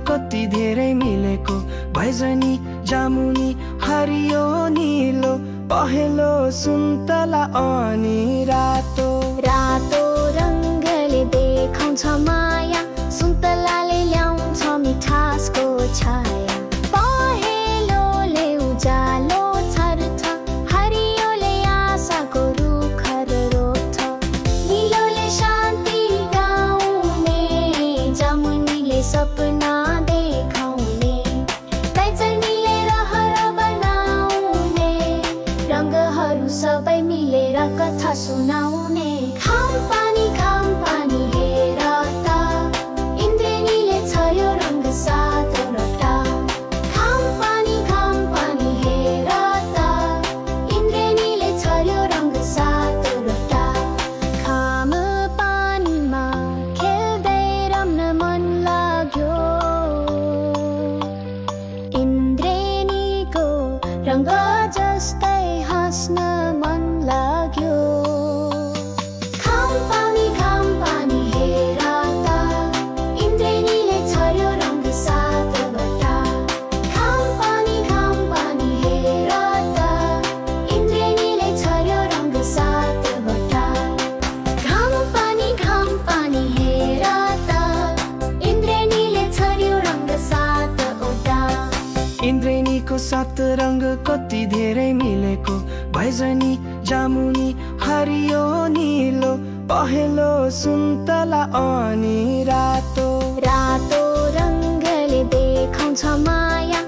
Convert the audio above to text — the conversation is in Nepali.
कति धेरै मिलेको भैजनी जामुनी हरियो नीलो पहेँलो सुन्तला अनि रातो रातो रङ्गले देखाउँछ माया सुन्तलाले ल्याउँछ मिठासको छाया पहेँलोले उज्यालो छर्छ हरियोले आशाको रुखर रोप्छ नीलोले शान्ति गाउने जामुनीले सपना देखाउने बैजनीले रहर बनाउने रङ्गहरू सबै मिलेर कथा सुनाउने घाम पानी हेर त इन्द्रेणीले छर्यो रङ्ग सातवटा घाम पानी हेर त इन्द्रेणीले छर्यो रङ्ग सातवटा घाम पानीमा खेल्दै रम्न मन लाग्यो इन्द्रेणीको रङ्ग जस्तै हाँस्न मन लाग्यो घाम पानी हेर त इन्द्रेणीले छर्यो रङ्ग सातवटा घाम पानी हेर त इन्द्रेणीले छर्यो रङ्ग सातवटा घाम पानी हेर त इन्द्रेणीले छर्यो रङ्ग सातवटा इन्द्रेणीको सात रङ्ग कति धेरै मिलेको भैजनी जामुनी हरियो नीलो पहेँलो सुन्तला अनि रातो रातो रङ्गले देखाउँछ माया